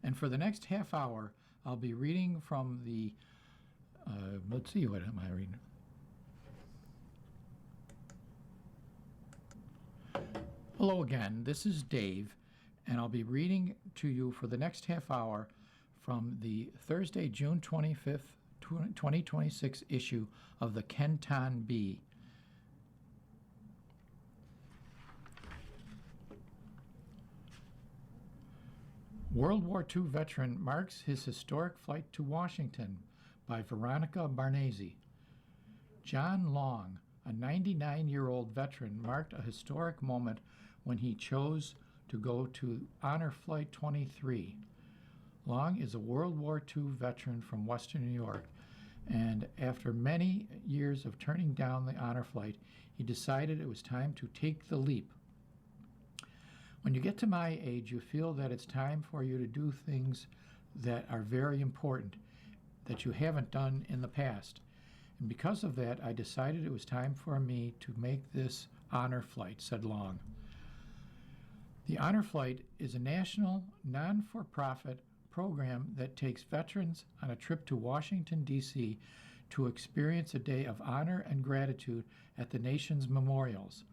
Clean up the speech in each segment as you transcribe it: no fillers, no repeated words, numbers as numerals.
And for the next half hour, I'll be reading from the, let's see, what am I reading? Hello again, this is Dave, and I'll be reading to you for the next half hour from the Thursday, June 25th, 2026 issue of the Kenton Bee. World War II veteran marks his historic flight to Washington by Veronica Barnese. John Long, a 99-year-old veteran, marked a historic moment when he chose to go to Honor Flight 23. Long is a World War II veteran from Western New York, and after many years of turning down the honor flight, he decided it was time to take the leap. When you get to my age, you feel that it's time for you to do things that are very important that you haven't done in the past. And because of that, I decided it was time for me to make this honor flight, said Long. The Honor Flight is a national, non-for-profit program that takes veterans on a trip to Washington, D.C. to experience a day of honor and gratitude at the nation's memorials.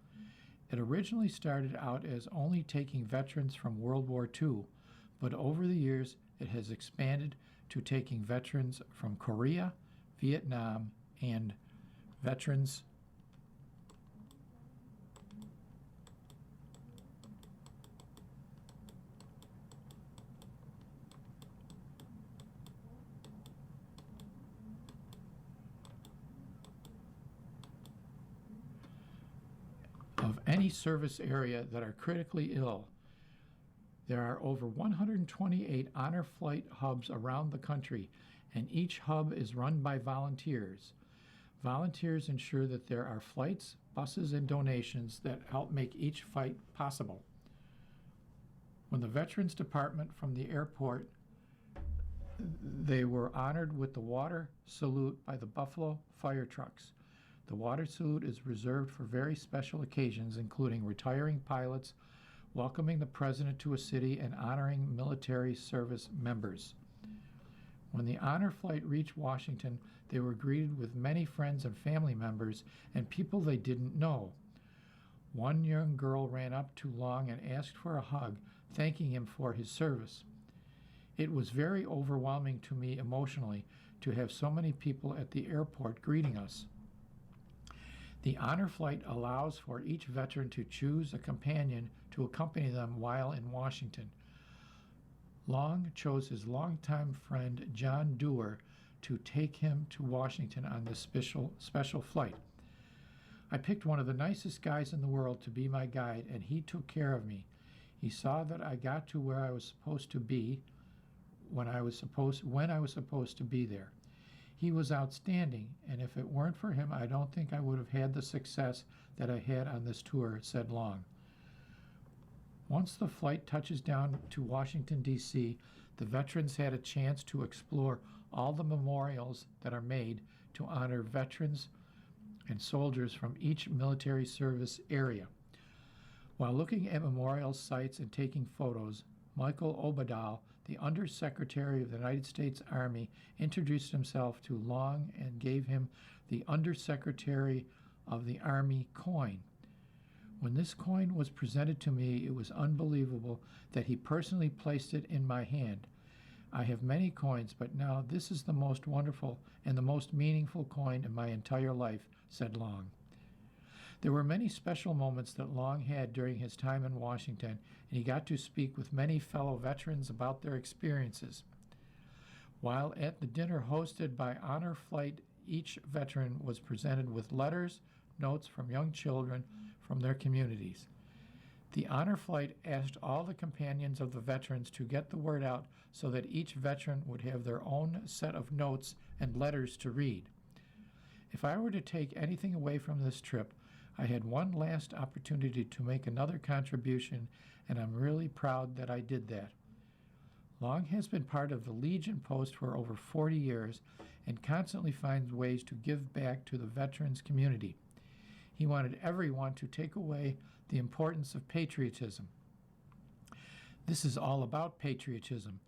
It originally started out as only taking veterans from World War II, but over the years it has expanded to taking veterans from Korea, Vietnam, and veterans of any service area that are critically ill. There are over 128 honor flight hubs around the country, and each hub is run by volunteers. Volunteers ensure that there are flights, buses, and donations that help make each flight possible. When the Veterans Department from the airport, they were honored with the water salute by the Buffalo fire trucks. The water salute is reserved for very special occasions, including retiring pilots, welcoming the president to a city, and honoring military service members. When the honor flight reached Washington, they were greeted with many friends and family members and people they didn't know. One young girl ran up to Long and asked for a hug, thanking him for his service. It was very overwhelming to me emotionally to have so many people at the airport greeting us. The honor flight allows for each veteran to choose a companion to accompany them while in Washington. Long chose his longtime friend John Dewar to take him to Washington on this special flight. I picked one of the nicest guys in the world to be my guide, and he took care of me. He saw that I got to where I was supposed to be when I was supposed to be there. He was outstanding, and if it weren't for him, I don't think I would have had the success that I had on this tour, said Long. Once the flight touches down to Washington, D.C., the veterans had a chance to explore all the memorials that are made to honor veterans and soldiers from each military service area. While looking at memorial sites and taking photos, Michael Obadal, the Undersecretary of the United States Army, introduced himself to Long and gave him the Undersecretary of the Army coin. When this coin was presented to me, it was unbelievable that he personally placed it in my hand. I have many coins, but now this is the most wonderful and the most meaningful coin in my entire life, said Long. There were many special moments that Long had during his time in Washington, and he got to speak with many fellow veterans about their experiences. While at the dinner hosted by Honor Flight, each veteran was presented with letters, notes from young children from their communities. The Honor Flight asked all the companions of the veterans to get the word out so that each veteran would have their own set of notes and letters to read. If I were to take anything away from this trip, I had one last opportunity to make another contribution, and I'm really proud that I did that. Long has been part of the Legion Post for over 40 years and constantly finds ways to give back to the veterans community. He wanted everyone to take away the importance of patriotism. This is all about patriotism.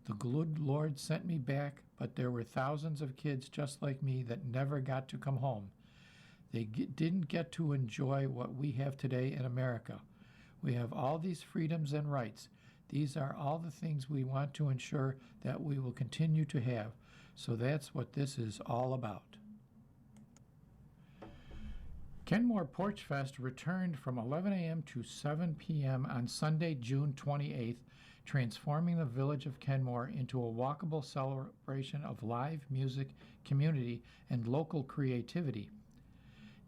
The good Lord sent me back, but there were thousands of kids just like me that never got to come home. They didn't get to enjoy what we have today in America. We have all these freedoms and rights. These are all the things we want to ensure that we will continue to have. So that's what this is all about. Kenmore Porch Fest returned from 11 a.m. to 7 p.m. on Sunday, June 28th, transforming the village of Kenmore into a walkable celebration of live music, community, and local creativity.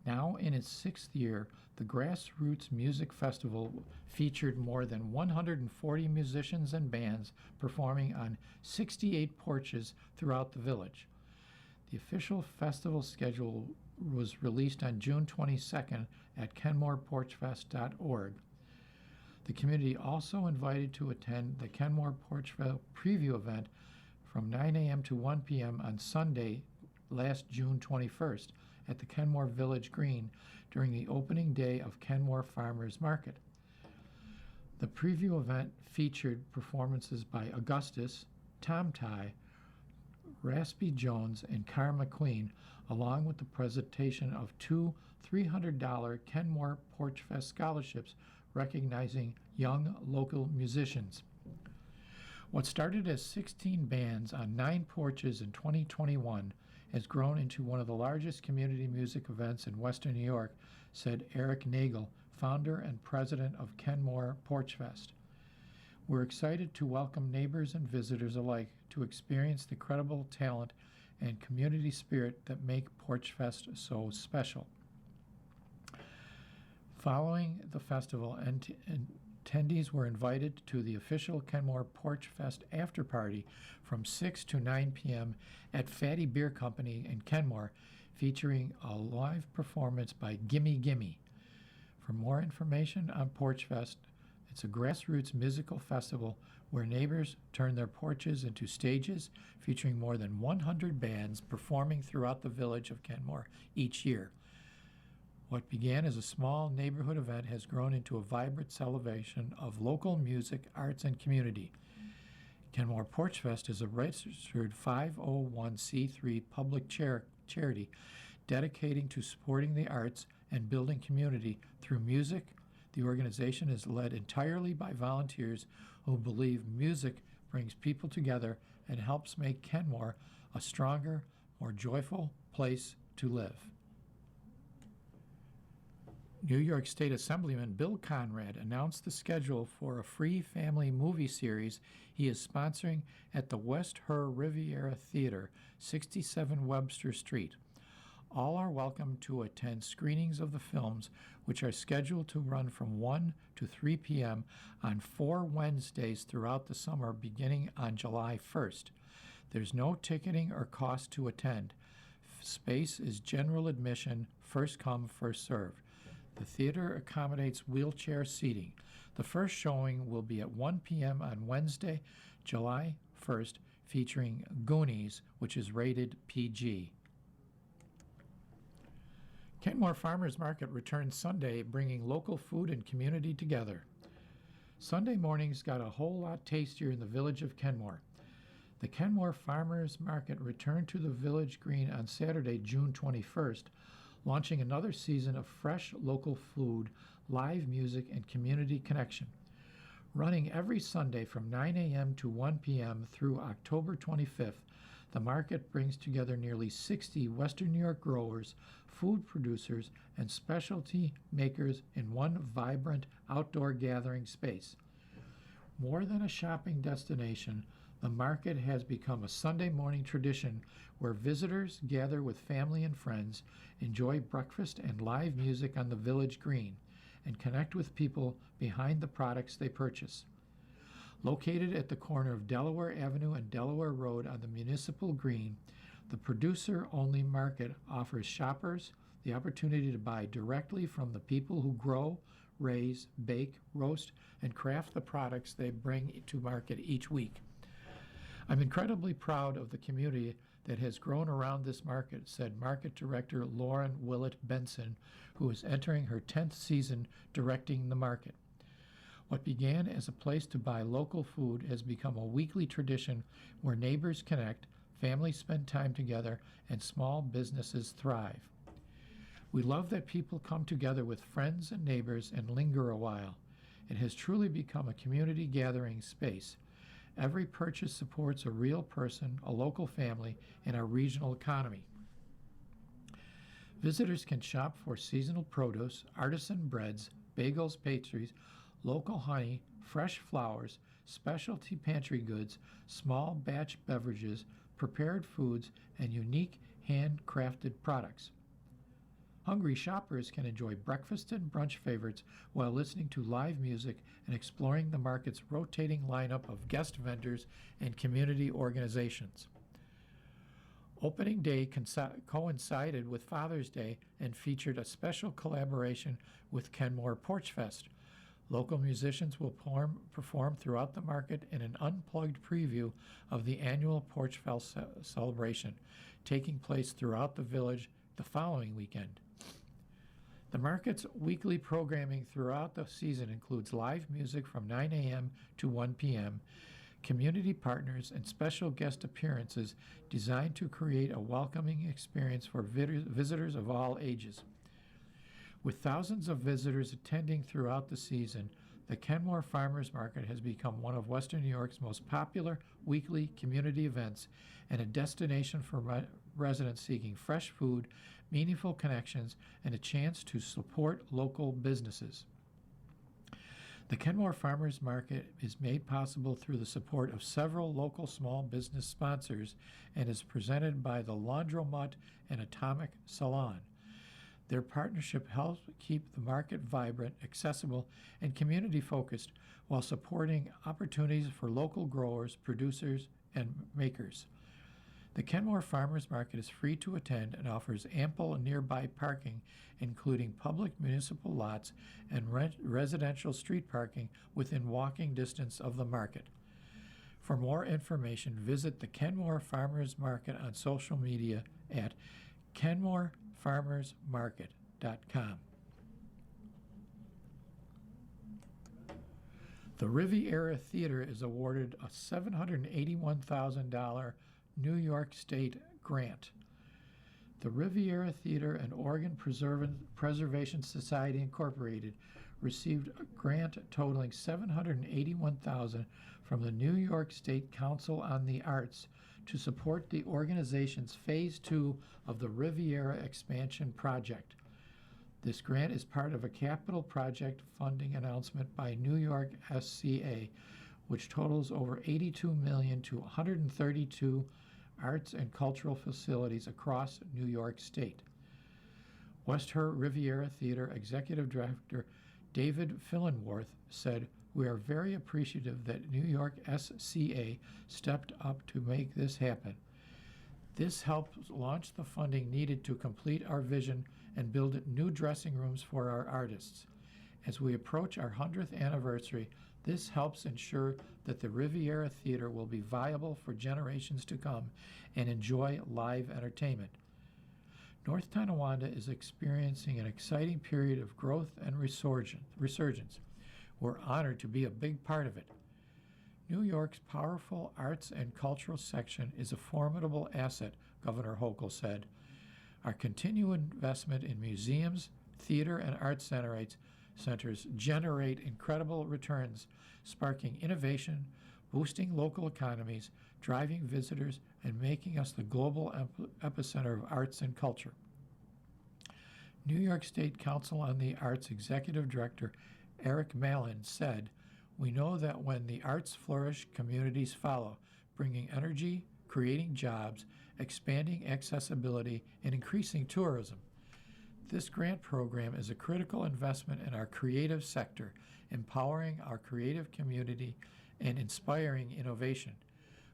Now in its sixth year, the Grassroots Music Festival featured more than 140 musicians and bands performing on 68 porches throughout the village. The official festival schedule was released on June 22nd at kenmoreporchfest.org. The community also invited to attend the Kenmore Porchfest preview event from 9 a.m. to 1 p.m. on Sunday, last June 21st, at the Kenmore Village Green during the opening day of Kenmore Farmers Market. The preview event featured performances by Augustus, Tom Ty, Raspy Jones, and Carr McQueen, along with the presentation of two $300 Kenmore Porch Fest scholarships recognizing young local musicians. What started as 16 bands on 9 porches in 2021 has grown into one of the largest community music events in Western New York, said Eric Nagel, founder and president of Kenmore Porch Fest. We're excited to welcome neighbors and visitors alike to experience the incredible talent and community spirit that make Porch Fest so special. Following the festival, attendees were invited to the official Kenmore Porch Fest after party from 6 to 9 p.m. at Fatty Beer Company in Kenmore, featuring a live performance by Gimme Gimme. For more information on Porch Fest, it's a grassroots musical festival where neighbors turn their porches into stages featuring more than 100 bands performing throughout the village of Kenmore each year. What began as a small neighborhood event has grown into a vibrant celebration of local music, arts, and community. Kenmore Porch Fest is a registered 501c3 public charity dedicating to supporting the arts and building community through music. The organization is led entirely by volunteers who believe music brings people together and helps make Kenmore a stronger, more joyful place to live. New York State Assemblyman Bill Conrad announced the schedule for a free family movie series he is sponsoring at the West Her Riviera Theater, 67 Webster Street. All are welcome to attend screenings of the films, which are scheduled to run from 1 to 3 p.m. on 4 Wednesdays throughout the summer, beginning on July 1st. There's no ticketing or cost to attend. Space is general admission, first come, first served. The theater accommodates wheelchair seating. The first showing will be at 1 p.m. on Wednesday, July 1st, featuring Goonies, which is rated PG. Kenmore Farmers Market returns Sunday, bringing local food and community together. Sunday mornings got a whole lot tastier in the village of Kenmore. The Kenmore Farmers Market returned to the Village Green on Saturday, June 21st, launching another season of fresh local food, live music, and community connection. Running every Sunday from 9 a.m. to 1 p.m. through October 25th, the market brings together nearly 60 Western New York growers, food producers, and specialty makers in one vibrant outdoor gathering space. More than a shopping destination, the market has become a Sunday morning tradition where visitors gather with family and friends, enjoy breakfast and live music on the Village Green, and connect with people behind the products they purchase. Located at the corner of Delaware Avenue and Delaware Road on the Municipal Green, the producer-only market offers shoppers the opportunity to buy directly from the people who grow, raise, bake, roast, and craft the products they bring to market each week. I'm incredibly proud of the community that has grown around this market, said Market Director Lauren Willett Benson, who is entering her 10th season directing the market. What began as a place to buy local food has become a weekly tradition where neighbors connect, families spend time together, and small businesses thrive. We love that people come together with friends and neighbors and linger a while. It has truly become a community gathering space. Every purchase supports a real person, a local family, and our regional economy. Visitors can shop for seasonal produce, artisan breads, bagels, pastries, local honey, fresh flowers, specialty pantry goods, small batch beverages, prepared foods, and unique handcrafted products. Hungry shoppers can enjoy breakfast and brunch favorites while listening to live music and exploring the market's rotating lineup of guest vendors and community organizations. Opening day coincided with Father's Day and featured a special collaboration with Kenmore Porch Fest. Local musicians will perform throughout the market in an unplugged preview of the annual Porch Fest celebration, taking place throughout the village the following weekend. The market's weekly programming throughout the season includes live music from 9 a.m. to 1 p.m., community partners, and special guest appearances designed to create a welcoming experience for visitors of all ages. With thousands of visitors attending throughout the season, the Kenmore Farmers Market has become one of Western New York's most popular weekly community events and a destination for residents seeking fresh food, meaningful connections, and a chance to support local businesses. The Kenmore Farmers Market is made possible through the support of several local small business sponsors and is presented by the Laundromat and Atomic Salon. Their partnership helps keep the market vibrant, accessible, and community-focused while supporting opportunities for local growers, producers, and makers. The Kenmore Farmers Market is free to attend and offers ample nearby parking, including public municipal lots and residential street parking within walking distance of the market. For more information, visit the Kenmore Farmers Market on social media at kenmorefarmersmarket.com. The Riviera Theater is awarded a $781,000 New York State grant. The Riviera Theater and Oregon Preservation Society Incorporated received a grant totaling $781,000 from the New York State Council on the Arts to support the organization's Phase 2 of the Riviera Expansion Project. This grant is part of a capital project funding announcement by New York SCA, which totals over $82 million to 132 arts and cultural facilities across New York State. West Riviera Theater Executive Director David Fillenworth said, "We are very appreciative that New York SCA stepped up to make this happen. This helped launch the funding needed to complete our vision and build new dressing rooms for our artists. As we approach our 100th anniversary, this helps ensure that the Riviera Theater will be viable for generations to come and enjoy live entertainment." North Tonawanda is experiencing an exciting period of growth and resurgence. We're honored to be a big part of it. New York's powerful arts and cultural section is a formidable asset, Governor Hochul said. Our continued investment in museums, theater, and art centers generate incredible returns, sparking innovation, boosting local economies, driving visitors, and making us the global epicenter of arts and culture. New York State Council on the Arts Executive Director Eric Malin said, "We know that when the arts flourish, communities follow, bringing energy, creating jobs, expanding accessibility, and increasing tourism. This grant program is a critical investment in our creative sector, empowering our creative community and inspiring innovation.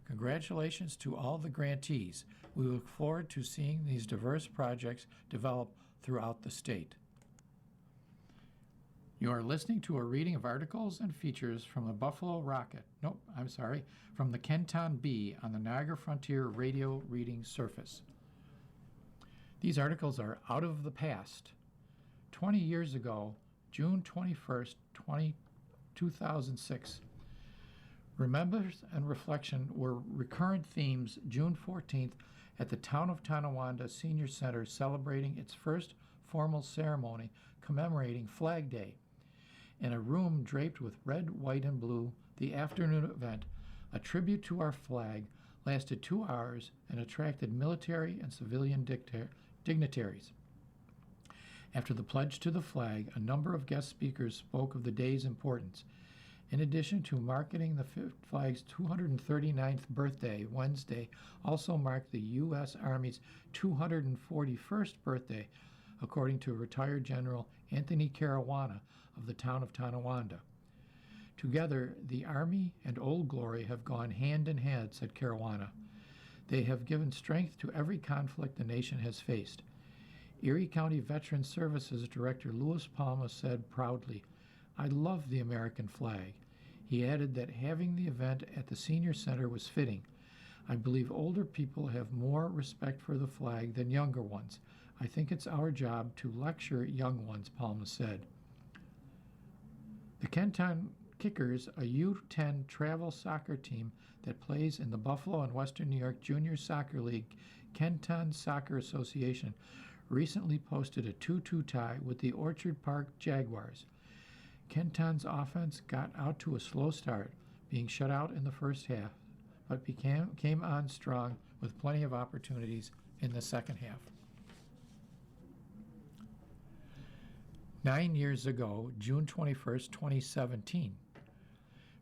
Congratulations to all the grantees. We look forward to seeing these diverse projects develop throughout the state." You are listening to a reading of articles and features from the from the Kenton Bee on the Niagara Frontier Radio Reading Surface. These articles are out of the past. 20 years ago, June 21st, 2006. Remembrance and reflection were recurrent themes June 14th at the Town of Tonawanda Senior Center, celebrating its first formal ceremony commemorating Flag Day. In a room draped with red, white, and blue, the afternoon event, a tribute to our flag, lasted 2 hours and attracted military and civilian dignitaries. After the pledge to the flag, a number of guest speakers spoke of the day's importance. In addition to marking the flag's 239th birthday, Wednesday also marked the U.S. Army's 241st birthday, according to retired General Anthony Caruana of the town of Tonawanda. Together, the Army and Old Glory have gone hand in hand, said Caruana. They have given strength to every conflict the nation has faced. Erie County Veterans Services Director Louis Palma said proudly, "I love the American flag." He added that having the event at the Senior Center was fitting. "I believe older people have more respect for the flag than younger ones. I think it's our job to lecture young ones," Palma said. The Kenton Kickers, a U10 travel soccer team that plays in the Buffalo and Western New York Junior Soccer League Kenton Soccer Association, recently posted a 2-2 tie with the Orchard Park Jaguars. Kenton's offense got out to a slow start, being shut out in the first half, but came on strong with plenty of opportunities in the second half. 9 years ago, June 21st, 2017,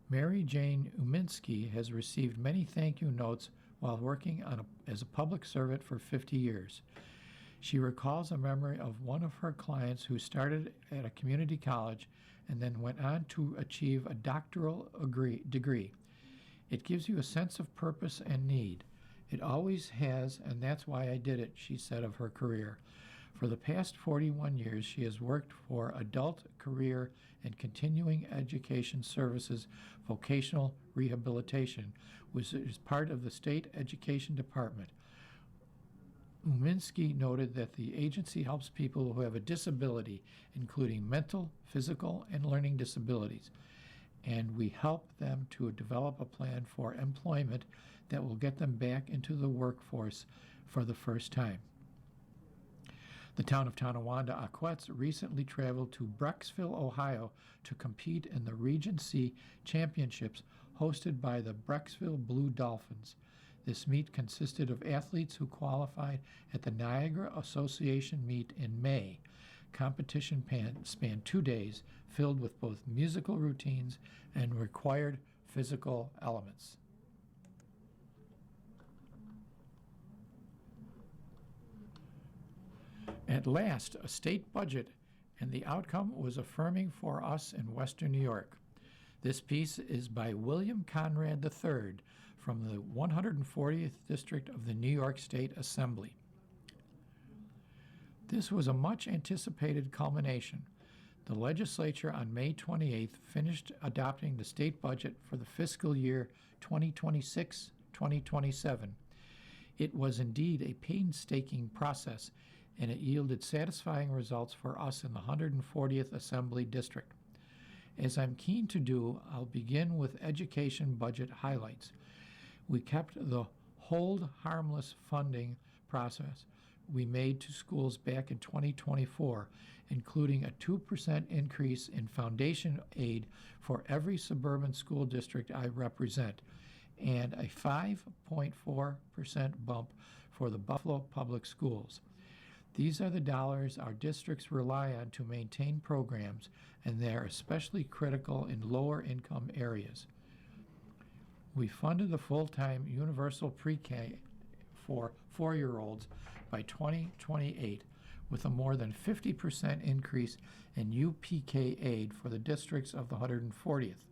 Mary Jane Uminski has received many thank you notes while working as a public servant for 50 years. She recalls a memory of one of her clients who started at a community college and then went on to achieve a doctoral degree. "It gives you a sense of purpose and need. It always has, and that's why I did it," she said of her career. For the past 41 years, she has worked for Adult Career and Continuing Education Services Vocational Rehabilitation, which is part of the State Education Department. Uminski noted that the agency helps people who have a disability, including mental, physical, and learning disabilities, and we help them to develop a plan for employment that will get them back into the workforce for the first time. The town of Tonawanda Aquettes recently traveled to Brecksville, Ohio to compete in the Region C Championships hosted by the Brecksville Blue Dolphins. This meet consisted of athletes who qualified at the Niagara Association meet in May. Competition spanned 2 days, filled with both musical routines and required physical elements. At last, a state budget, and the outcome was affirming for us in Western New York. This piece is by William Conrad III from the 140th District of the New York State Assembly. This was a much-anticipated culmination. The legislature on May 28th finished adopting the state budget for the fiscal year 2026-2027. It was indeed a painstaking process, and it yielded satisfying results for us in the 140th Assembly District. As I'm keen to do, I'll begin with education budget highlights. We kept the hold harmless funding process we made to schools back in 2024, including a 2% increase in foundation aid for every suburban school district I represent, and a 5.4% bump for the Buffalo Public Schools. These are the dollars our districts rely on to maintain programs, and they are especially critical in lower-income areas. We funded the full-time universal pre-K for 4-year-olds by 2028, with a more than 50% increase in UPK aid for the districts of the 140th.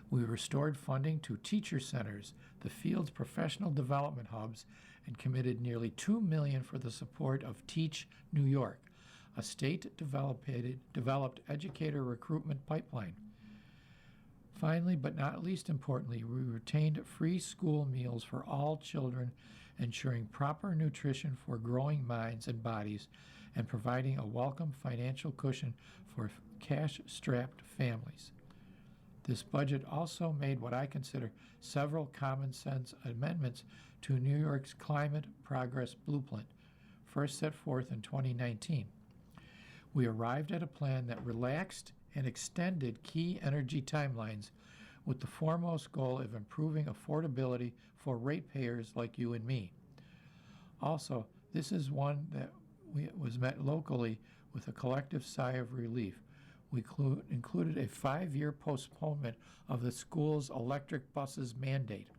We restored funding to teacher centers, the field's professional development hubs, and committed nearly $2 million for the support of Teach New York, a state-developed educator recruitment pipeline. Finally, but not least importantly, we retained free school meals for all children, ensuring proper nutrition for growing minds and bodies, and providing a welcome financial cushion for cash-strapped families. This budget also made what I consider several common-sense amendments to New York's Climate Progress Blueprint, first set forth in 2019. We arrived at a plan that relaxed and extended key energy timelines with the foremost goal of improving affordability for ratepayers like you and me. Also, this is one that was met locally with a collective sigh of relief. We included a 5-year postponement of the school's electric buses mandate.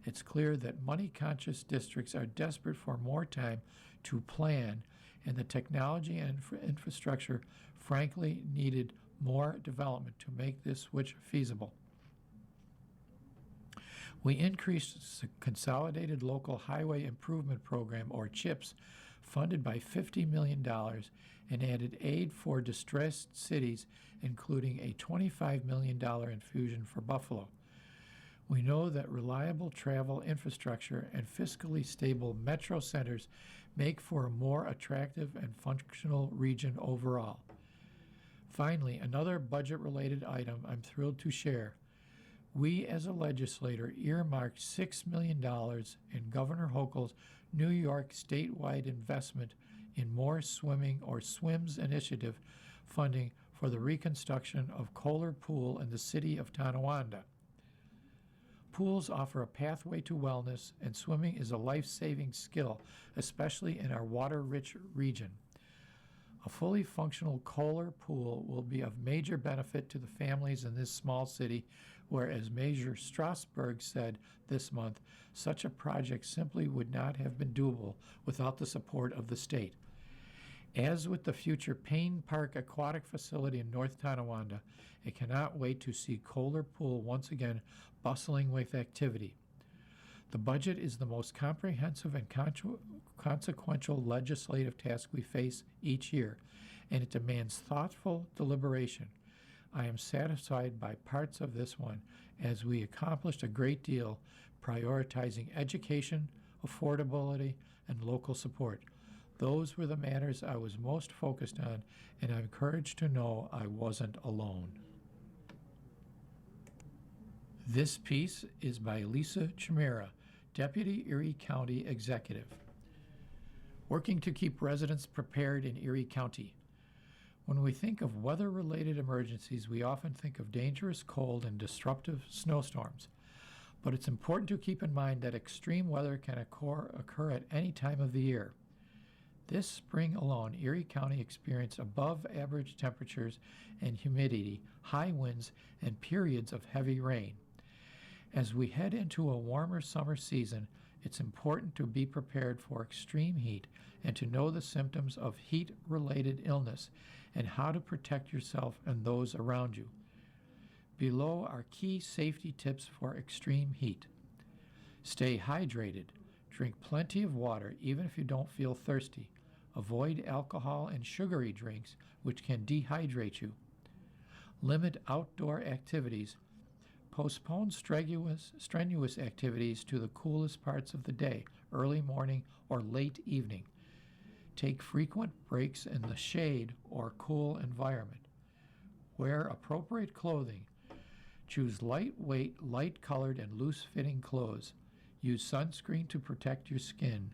It's clear that money-conscious districts are desperate for more time to plan, and the technology and infrastructure frankly needed more development to make this switch feasible. We increased the Consolidated Local Highway Improvement Program, or CHIPS, funded by $50 million, and added aid for distressed cities, including a $25 million infusion for Buffalo. We know that reliable travel infrastructure and fiscally stable metro centers make for a more attractive and functional region overall. Finally, another budget-related item I'm thrilled to share. We, as a legislator, earmarked $6 million in Governor Hochul's New York statewide investment in more swimming or SWIMS initiative funding for the reconstruction of Kohler Pool in the city of Tonawanda. Pools offer a pathway to wellness, and swimming is a life-saving skill, especially in our water-rich region. A fully functional Kohler Pool will be of major benefit to the families in this small city, where, as Mayor Strasburg said this month, such a project simply would not have been doable without the support of the state. As with the future Payne Park Aquatic Facility in North Tonawanda, I cannot wait to see Kohler Pool once again bustling with activity. The budget is the most comprehensive and consequential legislative task we face each year, and it demands thoughtful deliberation. I am satisfied by parts of this one, as we accomplished a great deal prioritizing education, affordability, and local support. Those were the matters I was most focused on, and I'm encouraged to know I wasn't alone. This piece is by Lisa Chimera, Deputy Erie County Executive. Working to keep residents prepared in Erie County. When we think of weather-related emergencies, we often think of dangerous cold and disruptive snowstorms. But it's important to keep in mind that extreme weather can occur at any time of the year. This spring alone, Erie County experienced above-average temperatures and humidity, high winds, and periods of heavy rain. As we head into a warmer summer season, it's important to be prepared for extreme heat and to know the symptoms of heat-related illness and how to protect yourself and those around you. Below are key safety tips for extreme heat. Stay hydrated. Drink plenty of water, even if you don't feel thirsty. Avoid alcohol and sugary drinks, which can dehydrate you. Limit outdoor activities. Postpone strenuous activities to the coolest parts of the day, early morning or late evening. Take frequent breaks in the shade or cool environment. Wear appropriate clothing. Choose lightweight, light-colored, and loose-fitting clothes. Use sunscreen to protect your skin.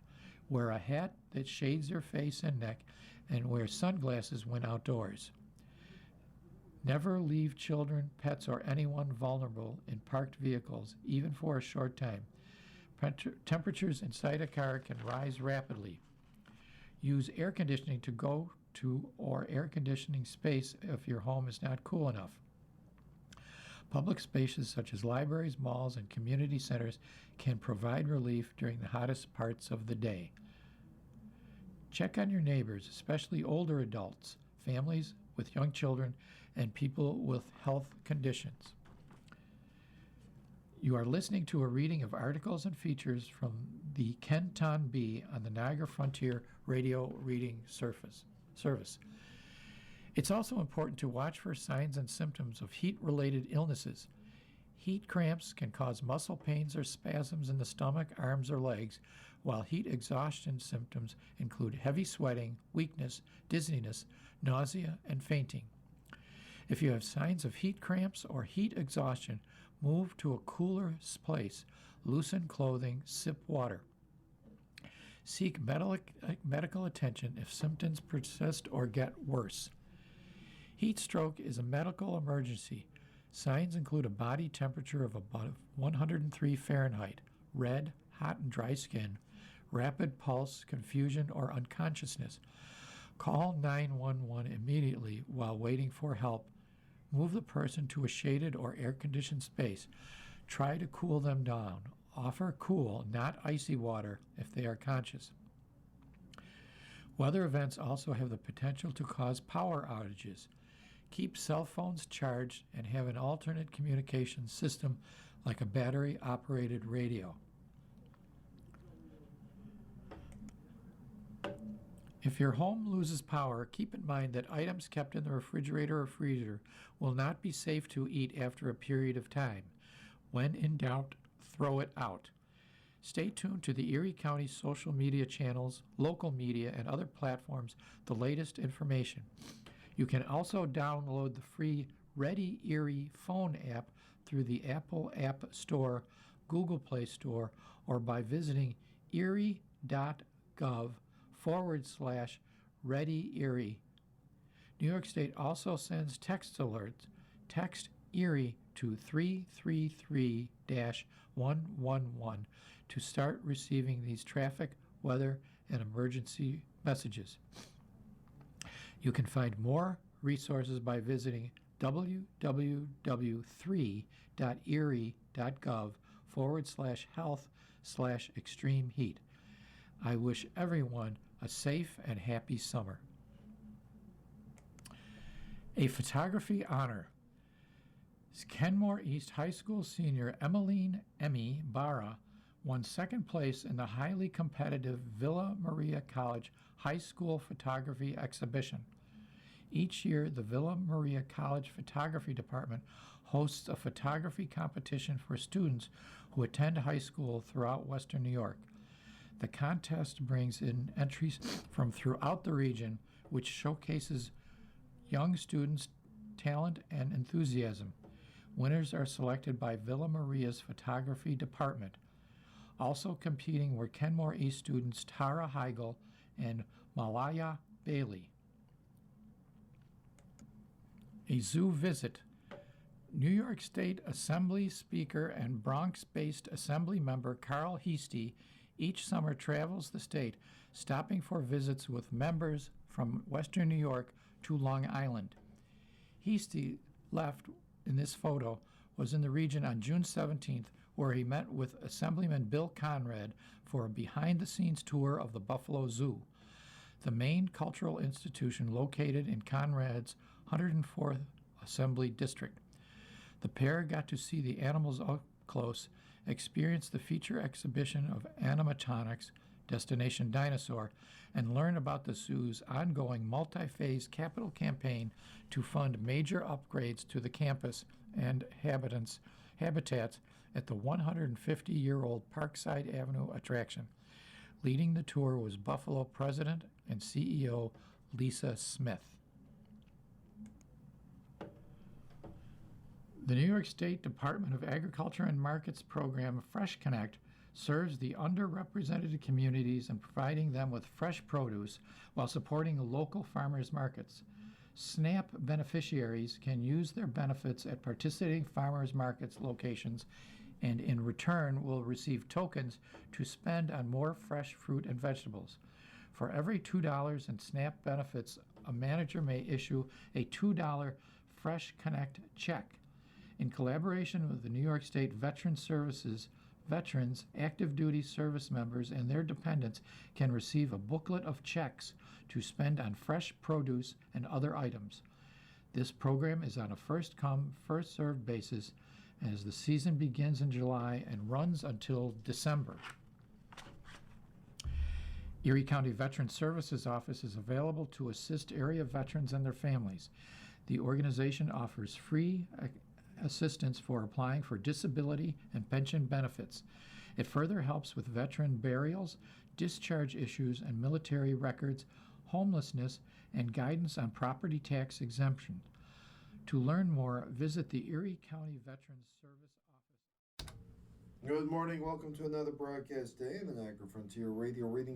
Wear a hat that shades your face and neck, and wear sunglasses when outdoors. Never leave children, pets, or anyone vulnerable in parked vehicles, even for a short time. Temperatures inside a car can rise rapidly. Use air conditioning to go to or air conditioning space if your home is not cool enough. Public spaces such as libraries, malls, and community centers can provide relief during the hottest parts of the day. Check on your neighbors, especially older adults, families with young children, and people with health conditions. You are listening to a reading of articles and features from the Kenton Bee on the Niagara Frontier Radio Reading Service. It's also important to watch for signs and symptoms of heat-related illnesses. Heat cramps can cause muscle pains or spasms in the stomach, arms, or legs, while heat exhaustion symptoms include heavy sweating, weakness, dizziness, nausea, and fainting. If you have signs of heat cramps or heat exhaustion, move to a cooler place. Loosen clothing, sip water. Seek medical attention if symptoms persist or get worse. Heat stroke is a medical emergency. Signs include a body temperature of above 103 Fahrenheit, red, hot and dry skin, rapid pulse, confusion, or unconsciousness. Call 911 immediately while waiting for help. Move the person to a shaded or air-conditioned space. Try to cool them down. Offer cool, not icy water if they are conscious. Weather events also have the potential to cause power outages. Keep cell phones charged and have an alternate communication system like a battery-operated radio. If your home loses power, keep in mind that items kept in the refrigerator or freezer will not be safe to eat after a period of time. When in doubt, throw it out. Stay tuned to the Erie County social media channels, local media, and other platforms, the latest information. You can also download the free Ready Erie phone app through the Apple App Store, Google Play Store, or by visiting erie.gov/Ready Erie. New York State also sends text alerts. Text Erie to 333-111 to start receiving these traffic, weather, and emergency messages. You can find more resources by visiting www.erie.gov/health/extreme heat. I wish everyone a safe and happy summer. A photography honor. Kenmore East High School senior Emmy Barra won second place in the highly competitive Villa Maria College High School Photography Exhibition. Each year, the Villa Maria College Photography Department hosts a photography competition for students who attend high school throughout Western New York. The contest brings in entries from throughout the region, which showcases young students' talent and enthusiasm. Winners are selected by Villa Maria's photography department. Also competing were Kenmore East students Tara Heigl and Malaya Bailey. A zoo visit. New York State Assembly Speaker and Bronx-based Assembly member Carl Heastie each summer travels the state, stopping for visits with members from Western New York to Long Island. Heastie left in this photo was in the region on June 17th, where he met with Assemblyman Bill Conrad for a behind-the-scenes tour of the Buffalo Zoo, the main cultural institution located in Conrad's 104th Assembly District. The pair got to see the animals up close, experience the feature exhibition of animatronics, Destination Dinosaur, and learn about the zoo's ongoing multi-phase capital campaign to fund major upgrades to the campus and habitats at the 150-year-old Parkside Avenue attraction. Leading the tour was Buffalo President and CEO Lisa Smith. The New York State Department of Agriculture and Markets program Fresh Connect serves the underrepresented communities and providing them with fresh produce while supporting local farmers markets. SNAP beneficiaries can use their benefits at participating farmers markets locations and in return will receive tokens to spend on more fresh fruit and vegetables. For every $2 in SNAP benefits, a manager may issue a $2 Fresh Connect check. In collaboration with the New York State Veteran Services, veterans, active duty service members, and their dependents can receive a booklet of checks to spend on fresh produce and other items. This program is on a first-come, first-served basis as the season begins in July and runs until December. Erie County Veteran Services Office is available to assist area veterans and their families. The organization offers free assistance for applying for disability and pension benefits. It further helps with veteran burials, discharge issues and military records, homelessness, and guidance on property tax exemption. To learn more, visit the Erie County Veterans Service Office. Good morning. Welcome to another broadcast day in the Niagara Frontier Radio reading